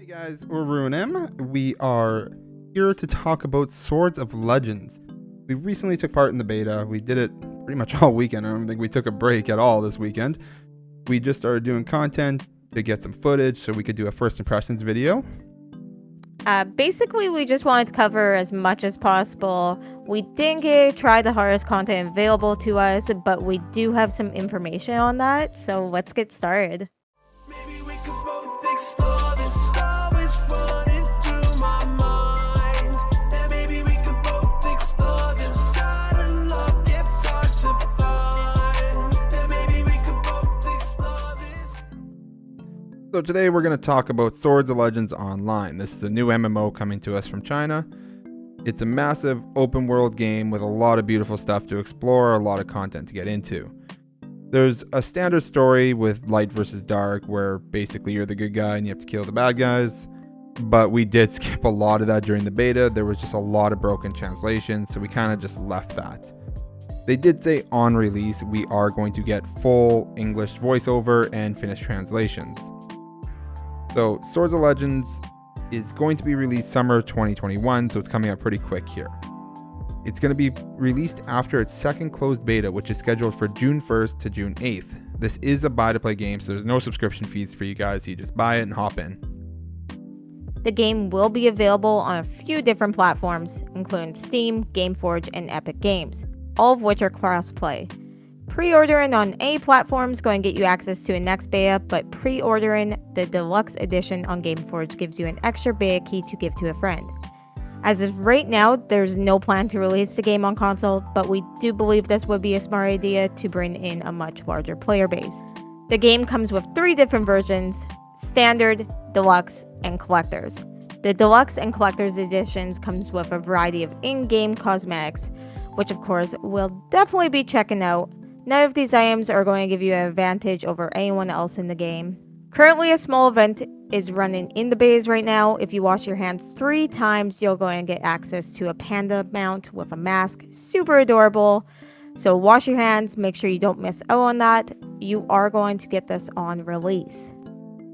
Hey guys, we're Ruinem. We are here to talk about Swords of Legends. We recently took part in the beta. We did it pretty much all weekend. I don't think we took a break at all this weekend. We just started doing content to get some footage so we could do a first impressions video. Basically, we just wanted to cover as much as possible. We didn't try the hardest content available to us, but we do have some information on that, so let's get started. Maybe we could both explore this star is running through my mind. And maybe we could both explore this side of love gets hard to find. And maybe we could both explore this. So today we're going to talk about Swords of Legends Online. This is a new MMO coming to us from China. It's a massive open world game with a lot of beautiful stuff to explore, a lot of content to get into. There's a standard story with light versus dark where basically you're the good guy and you have to kill the bad guys. But we did skip a lot of that during the beta. There was just a lot of broken translations, so we kind of just left that. They did say on release we are going to get full English voiceover and Finnish translations. So Swords of Legends is going to be released summer 2021, so it's coming out pretty quick here. It's going to be released after its second closed beta, which is scheduled for June 1st to June 8th. This is a buy-to-play game, so there's no subscription fees for you guys. You just buy it and hop in. The game will be available on a few different platforms, including Steam, GameForge, and Epic Games, all of which are cross-play. Pre-ordering on any platform is going to get you access to a next beta, but pre-ordering the deluxe edition on GameForge gives you an extra beta key to give to a friend. As of right now, there's no plan to release the game on console, but we do believe this would be a smart idea to bring in a much larger player base. The game comes with 3 different versions: Standard, Deluxe, and Collectors. The Deluxe and Collectors editions comes with a variety of in-game cosmetics, which of course we'll definitely be checking out. None of these items are going to give you an advantage over anyone else in the game. Currently, a small event is running in the betas right now. If you wash your hands 3 times, you're going to get access to a panda mount with a mask. Super adorable. So wash your hands, make sure you don't miss out on that. You are going to get this on release.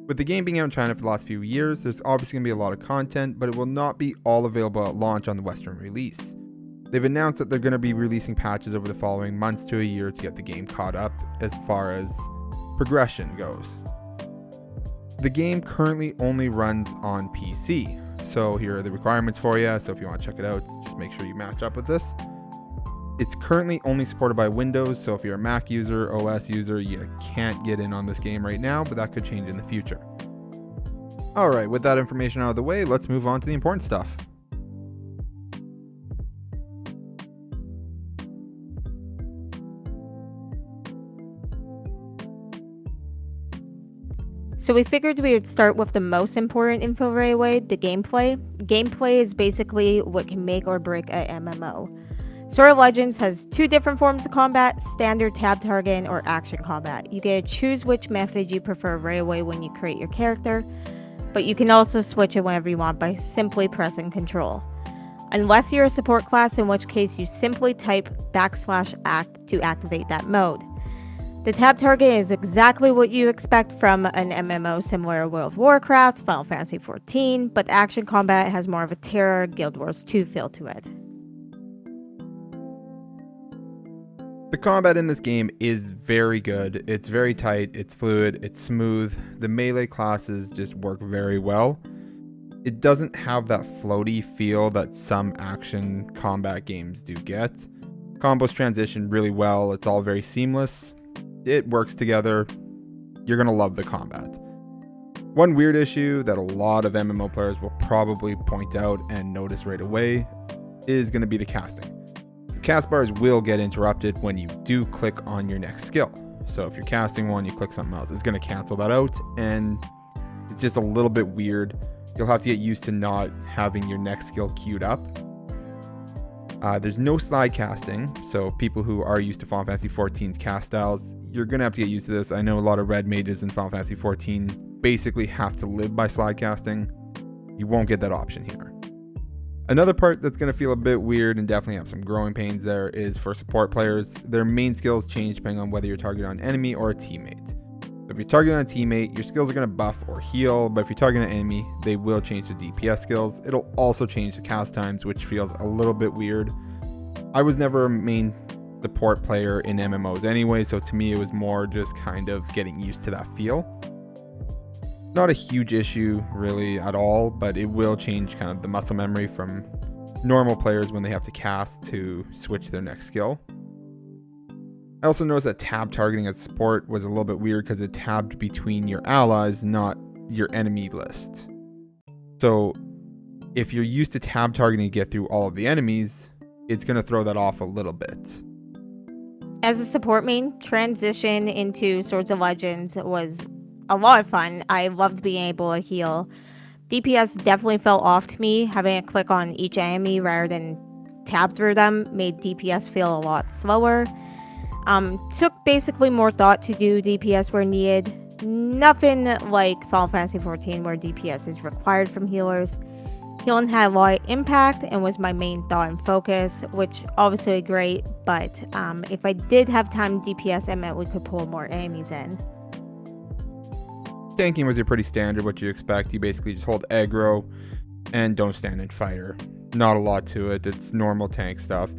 With the game being out in China for the last few years, there's obviously going to be a lot of content, but it will not be all available at launch on the Western release. They've announced that they're going to be releasing patches over the following months to a year to get the game caught up as far as progression goes. The game currently only runs on PC, so here are the requirements for you. So if you want to check it out, just make sure you match up with this. It's currently only supported by Windows, so if you're a Mac user, OS user, you can't get in on this game right now, but that could change in the future. Alright, with that information out of the way, let's move on to the important stuff. So we figured we would start with the most important info right away, the gameplay. Gameplay is basically what can make or break a MMO. Sword of Legends has 2 different forms of combat: standard tab targeting or action combat. You get to choose which method you prefer right away when you create your character, but you can also switch it whenever you want by simply pressing Control. Unless you're a support class, in which case you simply type \act to activate that mode. The tab target is exactly what you expect from an MMO similar to World of Warcraft, Final Fantasy XIV, but action combat has more of a Terra, Guild Wars 2 feel to it. The combat in this game is very good. It's very tight, it's fluid, it's smooth. The melee classes just work very well. It doesn't have that floaty feel that some action combat games do get. Combos transition really well, it's all very seamless. It works together. You're going to love the combat. One weird issue that a lot of MMO players will probably point out and notice right away is going to be the casting. The cast bars will get interrupted when you do click on your next skill. So if you're casting one, you click something else, it's going to cancel that out, and it's just a little bit weird. You'll have to get used to not having your next skill queued up. There's no slide casting, so people who are used to Final Fantasy XIV's cast styles, you're going to have to get used to this. I know a lot of red mages in Final Fantasy XIV basically have to live by slide casting. You won't get that option here. Another part that's going to feel a bit weird and definitely have some growing pains there is for support players. Their main skills change depending on whether you're targeting an enemy or a teammate. If you're targeting a teammate, your skills are going to buff or heal, but if you're targeting an enemy, they will change the DPS skills. It'll also change the cast times, which feels a little bit weird. I was never a main support player in MMOs anyway, so to me it was more just kind of getting used to that feel. Not a huge issue really at all, but it will change kind of the muscle memory from normal players when they have to cast to switch their next skill. I also noticed that tab targeting as support was a little bit weird because it tabbed between your allies, not your enemy list. So if you're used to tab targeting to get through all of the enemies, it's going to throw that off a little bit. As a support main, transition into Swords of Legends was a lot of fun. I loved being able to heal. DPS definitely fell off to me. Having to click on each enemy rather than tab through them made DPS feel a lot slower. Took basically more thought to do DPS where needed. Nothing like Final Fantasy XIV where DPS is required from healers. Healing had a lot of impact and was my main thought and focus, which obviously great, but if I did have time DPS, it meant we could pull more enemies in. Tanking was your pretty standard, what you expect. You basically just hold aggro and don't stand and fire. Not a lot to it. It's normal tank stuff.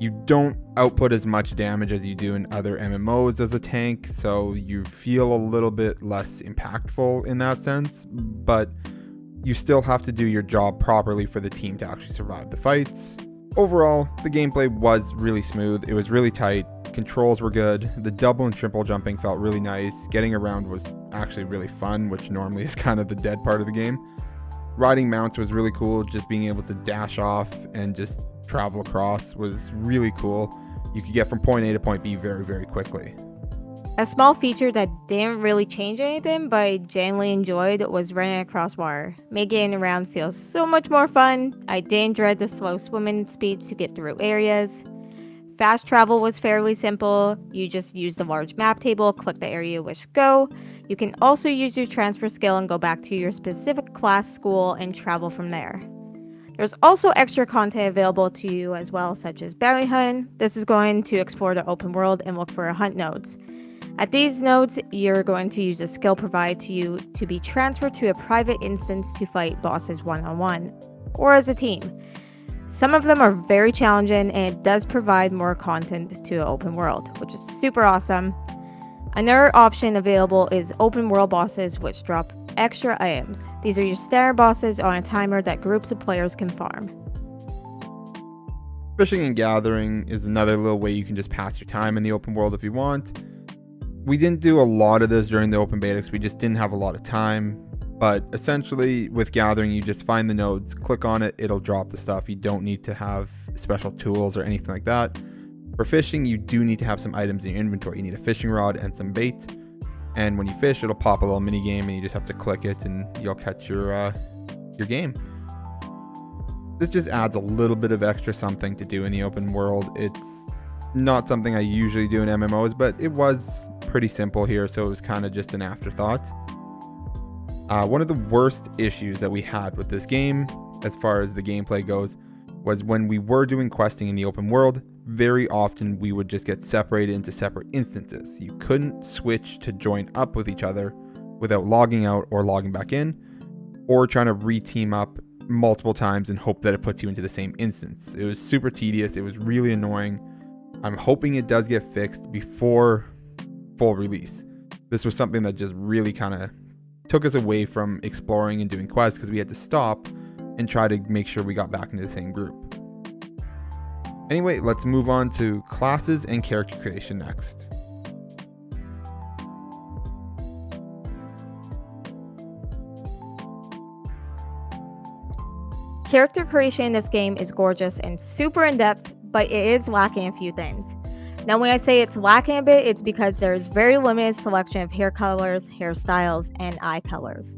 You don't output as much damage as you do in other MMOs as a tank, so you feel a little bit less impactful in that sense, but you still have to do your job properly for the team to actually survive the fights. Overall, the gameplay was really smooth. It was really tight. Controls were good. The double and triple jumping felt really nice. Getting around was actually really fun, which normally is kind of the dead part of the game. Riding mounts was really cool. Just being able to dash off and just travel across was really cool. You could get from point A to point B very, very quickly. A small feature that didn't really change anything, but I genuinely enjoyed, was running across water. Made getting around feel so much more fun. I didn't dread the slow swimming speeds to get through areas. Fast travel was fairly simple. You just use the large map table, click the area you wish to go. You can also use your transfer skill and go back to your specific class, school, and travel from there. There's also extra content available to you as well, such as bounty hunting. This is going to explore the open world and look for hunt nodes. At these nodes, you're going to use a skill provided to you to be transferred to a private instance to fight bosses one-on-one, or as a team. Some of them are very challenging, and it does provide more content to the open world, which is super awesome. Another option available is open world bosses, which drop extra items. These are your standard bosses on a timer that groups of players can farm. Fishing and gathering is another little way you can just pass your time in the open world if you want. We didn't do a lot of this during the open beta because we just didn't have a lot of time. But essentially with gathering, you just find the nodes, click on it, it'll drop the stuff. You don't need to have special tools or anything like that. For fishing, you do need to have some items in your inventory. You need a fishing rod and some bait. And when you fish, it'll pop a little mini game and you just have to click it and you'll catch your game. This just adds a little bit of extra something to do in the open world. It's not something I usually do in MMOs, but it was pretty simple here, so it was kind of just an afterthought. One of the worst issues that we had with this game, as far as the gameplay goes, was when we were doing questing in the open world, very often we would just get separated into separate instances. You couldn't switch to join up with each other without logging out or logging back in, or trying to re-team up multiple times and hope that it puts you into the same instance. It was super tedious. It was really annoying. I'm hoping it does get fixed before full release. This was something that just really kind of took us away from exploring and doing quests because we had to stop and try to make sure we got back into the same group. Anyway, let's move on to classes and character creation next. Character creation in this game is gorgeous and super in-depth, but it is lacking a few things. Now, when I say it's lacking a bit, it's because there is very limited selection of hair colors, hairstyles, and eye colors.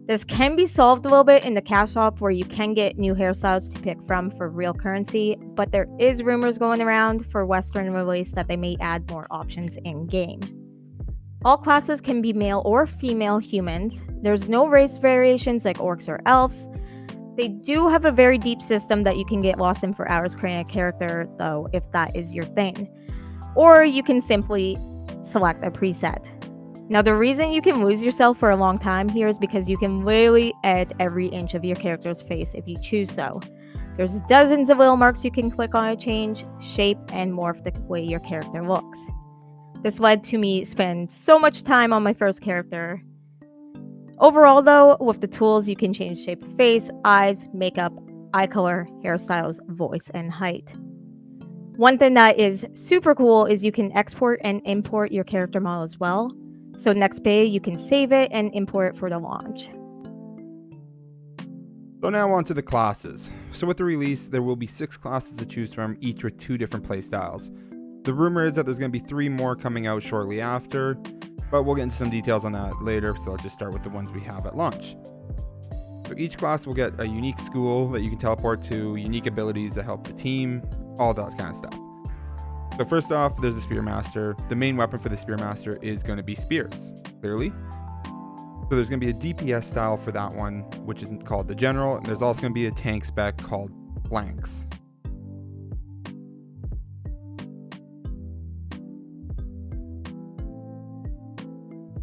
This can be solved a little bit in the cash shop where you can get new hairstyles to pick from for real currency, but there is rumors going around for Western release that they may add more options in-game. All classes can be male or female humans. There's no race variations like orcs or elves. They do have a very deep system that you can get lost in for hours creating a character, though, if that is your thing. Or you can simply select a preset. Now, the reason you can lose yourself for a long time here is because you can literally edit every inch of your character's face if you choose so. There's dozens of little marks you can click on to change shape and morph the way your character looks. This led to me spend so much time on my first character. Overall though, with the tools you can change shape of face, eyes, makeup, eye color, hairstyles, voice, and height. One thing that is super cool is you can export and import your character model as well. So next pay, you can save it and import it for the launch. So now on to the classes. So with the release, there will be 6 classes to choose from, each with 2 different playstyles. The rumor is that there's going to be 3 more coming out shortly after, but we'll get into some details on that later, so I'll just start with the ones we have at launch. So each class will get a unique school that you can teleport to, unique abilities that help the team, all that kind of stuff. So first off, there's the Spearmaster. The main weapon for the Spearmaster is going to be spears, clearly. So there's going to be a DPS style for that one, which is called the General, and there's also going to be a tank spec called Blanks.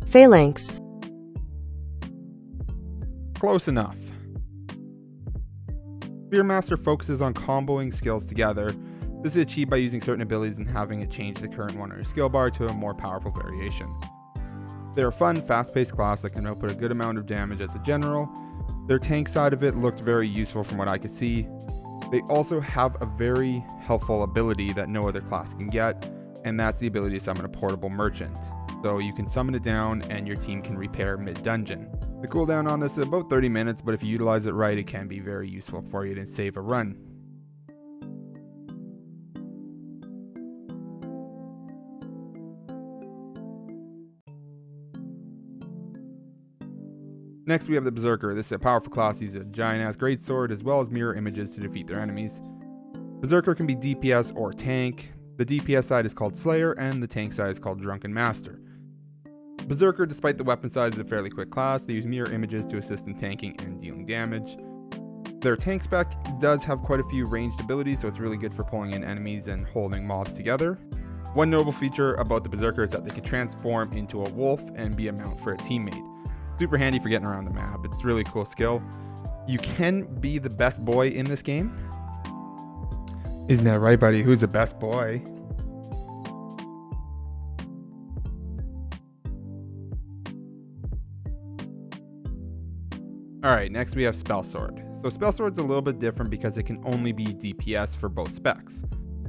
Phalanx. Close enough. Spearmaster focuses on comboing skills together. This is achieved by using certain abilities and having it change the current one on your skill bar to a more powerful variation. They're a fun, fast-paced class that can output a good amount of damage as a general. Their tank side of it looked very useful from what I could see. They also have a very helpful ability that no other class can get, and that's the ability to summon a portable merchant. So you can summon it down and your team can repair mid-dungeon. The cooldown on this is about 30 minutes, but if you utilize it right, it can be very useful for you to save a run. Next, we have the Berserker. This is a powerful class who uses a giant-ass greatsword as well as mirror images to defeat their enemies. Berserker can be DPS or tank. The DPS side is called Slayer, and the tank side is called Drunken Master. Berserker, despite the weapon size, is a fairly quick class. They use mirror images to assist in tanking and dealing damage. Their tank spec does have quite a few ranged abilities, so it's really good for pulling in enemies and holding mobs together. One notable feature about the Berserker is that they can transform into a wolf and be a mount for a teammate. Super handy for getting around the map. It's a really cool skill. You can be the best boy in this game. Isn't that right, buddy? Who's the best boy? Alright, next we have Spell Sword. So Spell Sword's a little bit different because it can only be DPS for both specs.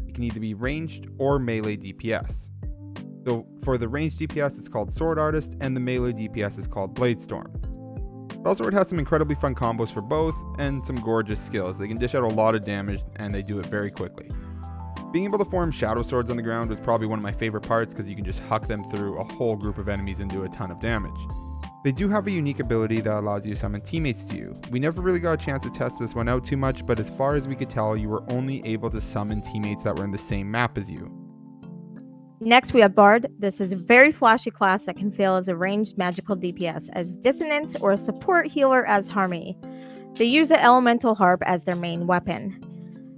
It can either be ranged or melee DPS. So for the ranged DPS, it's called Sword Artist, and the melee DPS is called Blade Storm. Spellsword has some incredibly fun combos for both, and some gorgeous skills. They can dish out a lot of damage, and they do it very quickly. Being able to form Shadow Swords on the ground was probably one of my favorite parts, because you can just huck them through a whole group of enemies and do a ton of damage. They do have a unique ability that allows you to summon teammates to you. We never really got a chance to test this one out too much, but as far as we could tell, you were only able to summon teammates that were in the same map as you. Next, we have Bard. This is a very flashy class that can fail as a ranged magical DPS as Dissonance or a support healer as Harmony. They use the Elemental Harp as their main weapon.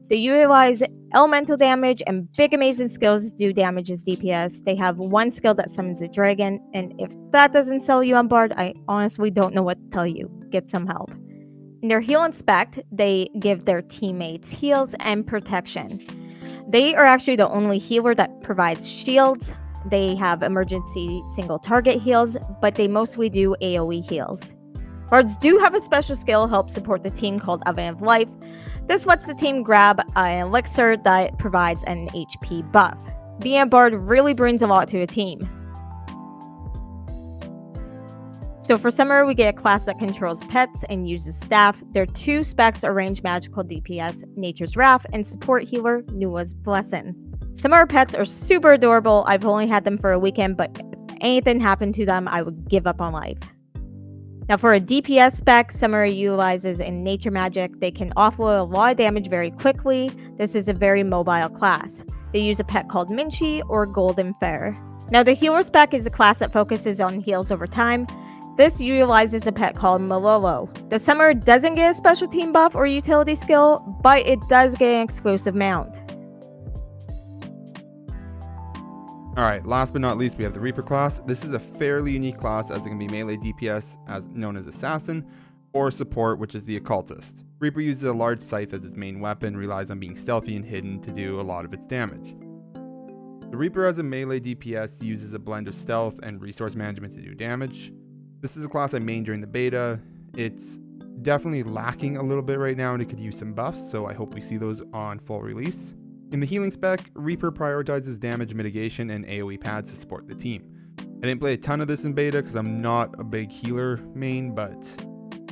They utilize elemental damage and big amazing skills to do damage as DPS. They have one skill that summons a dragon, and if that doesn't sell you on Bard, I honestly don't know what to tell you. Get some help. In their heal and spec, they give their teammates heals and protection. They are actually the only healer that provides shields. They have emergency single target heals, but they mostly do AoE heals. Bards do have a special skill to help support the team called Oven of Life. This lets the team grab an elixir that provides an HP buff. Being a Bard really brings a lot to a team. So for Summoner, we get a class that controls pets and uses staff. Their 2 specs are ranged magical DPS, Nature's Wrath, and support healer, Nua's Blessing. Summoner pets are super adorable. I've only had them for a weekend, but if anything happened to them, I would give up on life. Now for a DPS spec, Summoner utilizes in nature magic. They can offload a lot of damage very quickly. This is a very mobile class. They use a pet called Minchi or Golden Fair. Now the healer spec is a class that focuses on heals over time. This utilizes a pet called Malolo. The Summoner doesn't get a special team buff or utility skill, but it does get an exclusive mount. Alright, last but not least, we have the Reaper class. This is a fairly unique class as it can be melee DPS, as known as Assassin, or Support, which is the Occultist. Reaper uses a large scythe as its main weapon, relies on being stealthy and hidden to do a lot of its damage. The Reaper as a melee DPS uses a blend of stealth and resource management to do damage. This is a class I mained during the beta. It's definitely lacking a little bit right now and it could use some buffs, so I hope we see those on full release. In the healing spec, Reaper prioritizes damage mitigation and AoE pads to support the team. I didn't play a ton of this in beta because I'm not a big healer main, but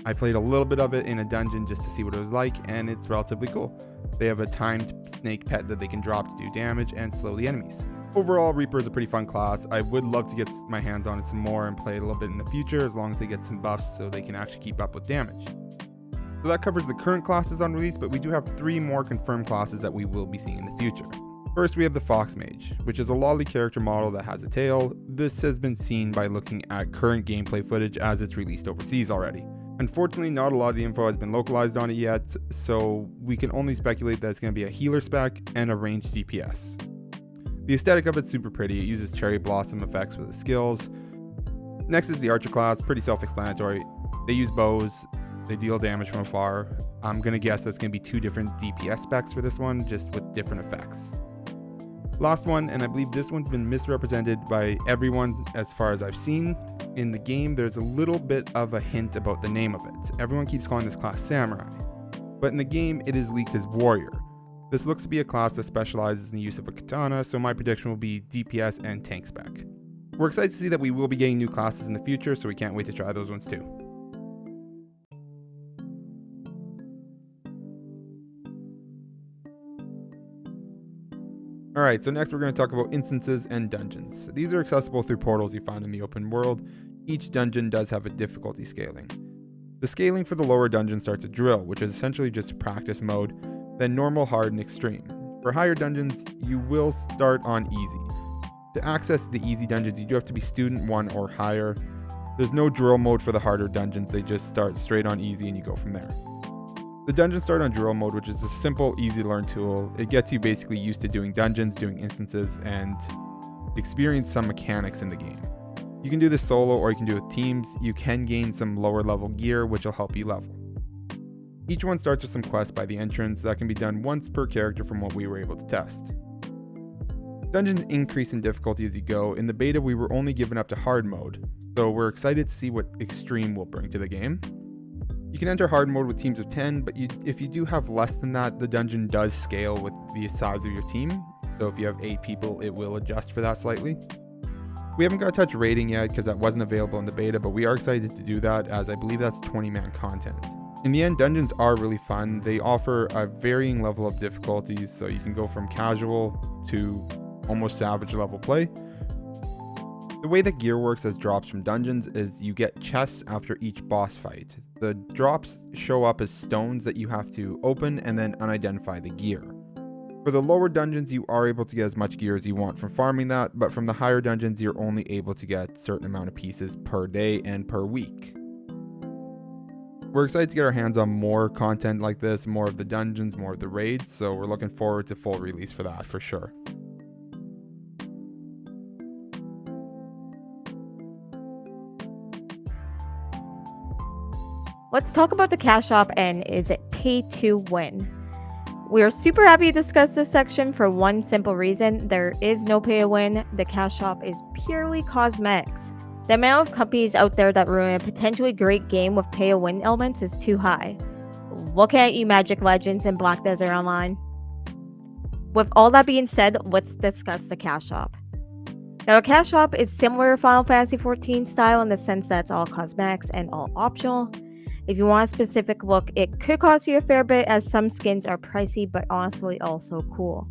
I played a little bit of it in a dungeon just to see what it was like, and it's relatively cool. They have a timed snake pet that they can drop to do damage and slow the enemies. Overall, Reaper is a pretty fun class. I would love to get my hands on it some more and play it a little bit in the future as long as they get some buffs so they can actually keep up with damage. So that covers the current classes on release, but we do have 3 more confirmed classes that we will be seeing in the future. First, we have the Fox Mage, which is a lolly character model that has a tail. This has been seen by looking at current gameplay footage as it's released overseas already. Unfortunately, not a lot of the info has been localized on it yet, so we can only speculate that it's going to be a healer spec and a ranged DPS. The aesthetic of it's super pretty. It uses cherry blossom effects with its skills. Next is the Archer class, pretty self-explanatory. They use bows, they deal damage from afar. I'm going to guess that's going to be 2 different DPS specs for this one, just with different effects. Last one, and I believe this one's been misrepresented by everyone as far as I've seen. In the game, there's a little bit of a hint about the name of it. Everyone keeps calling this class Samurai, but in the game it is leaked as Warrior. This looks to be a class that specializes in the use of a katana, so my prediction will be DPS and tank spec. We're excited to see that we will be getting new classes in the future, so we can't wait to try those ones too. Alright, so next we're going to talk about instances and dungeons. These are accessible through portals you find in the open world. Each dungeon does have a difficulty scaling. The scaling for the lower dungeon starts at Drill, which is essentially just a practice mode, then Normal, Hard, and Extreme. For higher dungeons, you will start on Easy. To access the easy dungeons, you do have to be Student 1 or higher. There's no Drill mode for the harder dungeons, they just start straight on Easy and you go from there. The dungeons start on Drill mode, which is a simple, easy to learn tool. It gets you basically used to doing dungeons, doing instances, and experience some mechanics in the game. You can do this solo or you can do it with teams. You can gain some lower level gear, which will help you level. Each one starts with some quests by the entrance that can be done once per character from what we were able to test. Dungeons increase in difficulty as you go. In the beta, we were only given up to hard mode, so we're excited to see what Extreme will bring to the game. You can enter hard mode with teams of 10, but if you do have less than that, the dungeon does scale with the size of your team. So if you have 8 people, it will adjust for that slightly. We haven't got to touch raiding yet because that wasn't available in the beta, but we are excited to do that as I believe that's 20-man content. In the end, dungeons are really fun. They offer a varying level of difficulties, so you can go from casual to almost savage level play. The way that gear works as drops from dungeons is you get chests after each boss fight. The drops show up as stones that you have to open and then unidentify the gear. For the lower dungeons, you are able to get as much gear as you want from farming that, but from the higher dungeons, you're only able to get a certain amount of pieces per day and per week. We're excited to get our hands on more content like this, more of the dungeons, more of the raids, so we're looking forward to full release for that for sure. Let's talk about the cash shop and is it pay to win? We are super happy to discuss this section for one simple reason. There is no pay to win. The cash shop is purely cosmetics. The amount of companies out there that ruin a potentially great game with pay to win elements is too high. Look at you Magic Legends and Black Desert Online. With all that being said, let's discuss the cash shop. Now, a cash shop is similar to Final Fantasy XIV style in the sense that it's all cosmetics and all optional. If you want a specific look, it could cost you a fair bit as some skins are pricey, but honestly also cool.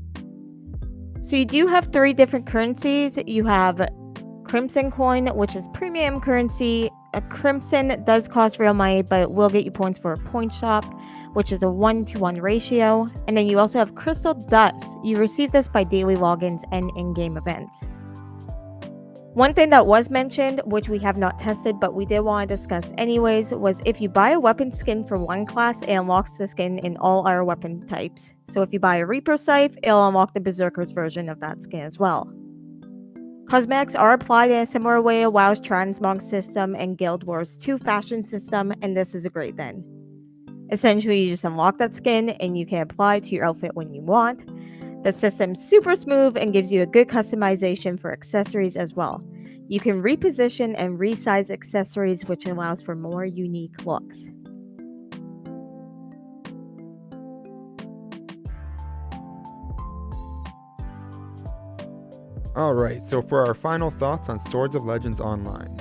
So you do have 3 different currencies. You have Crimson Coin, which is premium currency. A Crimson does cost real money, but it will get you points for a point shop, which is a 1-to-1 ratio. And then you also have Crystal Dust. You receive this by daily logins and in-game events. One thing that was mentioned, which we have not tested, but we did want to discuss anyways, was if you buy a weapon skin for one class, it unlocks the skin in all other weapon types. So if you buy a Reaper Scythe, it'll unlock the Berserker's version of that skin as well. Cosmetics are applied in a similar way to WoW's Transmog system and Guild Wars 2 fashion system, and this is a great thing. Essentially, you just unlock that skin and you can apply it to your outfit when you want. The system's super smooth and gives you a good customization for accessories as well. You can reposition and resize accessories, which allows for more unique looks. Alright, so for our final thoughts on Swords of Legends Online.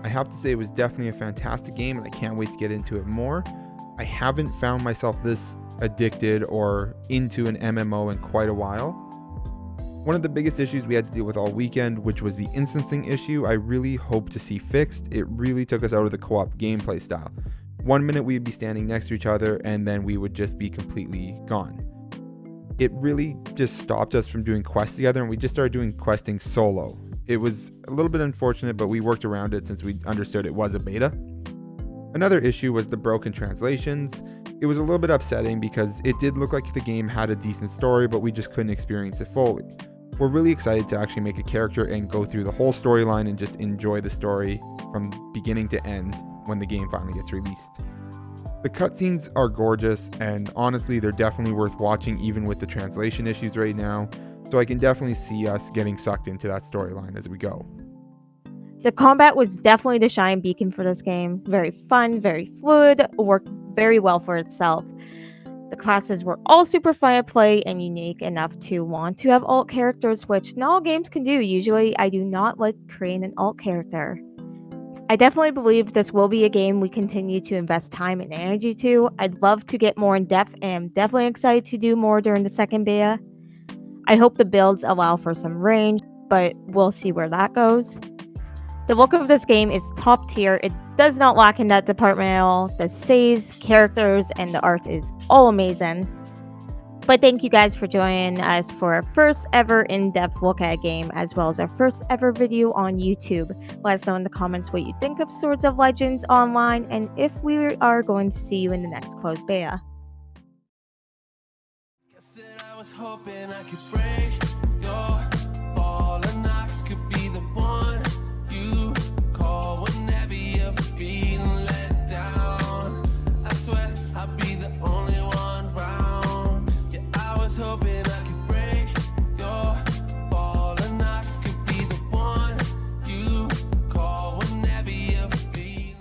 I have to say it was definitely a fantastic game and I can't wait to get into it more. I haven't found myself this addicted or into an MMO in quite a while. One of the biggest issues we had to deal with all weekend, which was the instancing issue, I really hope to see fixed. It really took us out of the co-op gameplay style. 1 minute we'd be standing next to each other and then we would just be completely gone. It really just stopped us from doing quests together and we just started doing questing solo. It was a little bit unfortunate, but we worked around it since we understood it was a beta. Another issue was the broken translations. It was a little bit upsetting because it did look like the game had a decent story, but we just couldn't experience it fully. We're really excited to actually make a character and go through the whole storyline and just enjoy the story from beginning to end when the game finally gets released. The cutscenes are gorgeous, and honestly, they're definitely worth watching even with the translation issues right now, so I can definitely see us getting sucked into that storyline as we go. The combat was definitely the shine beacon for this game. Very fun, very fluid, worked very well for itself. The classes were all super fun to play and unique enough to want to have alt characters, which not all games can do. Usually, I do not like creating an alt character. I definitely believe this will be a game we continue to invest time and energy to. I'd love to get more in depth and I'm definitely excited to do more during the second beta. I hope the builds allow for some range, but we'll see where that goes. The look of this game is top tier. It does not lack in that department at all. The saves, characters, and the art is all amazing. But thank you guys for joining us for our first ever in-depth look at a game, as well as our first ever video on YouTube. Let us know in the comments what you think of Swords of Legends Online, and if we are going to see you in the next closed beta. I was hoping I could break your fall, and I could be the one you call whenever you're feeling let down. I swear I'll be the only one round. Yeah, I was hoping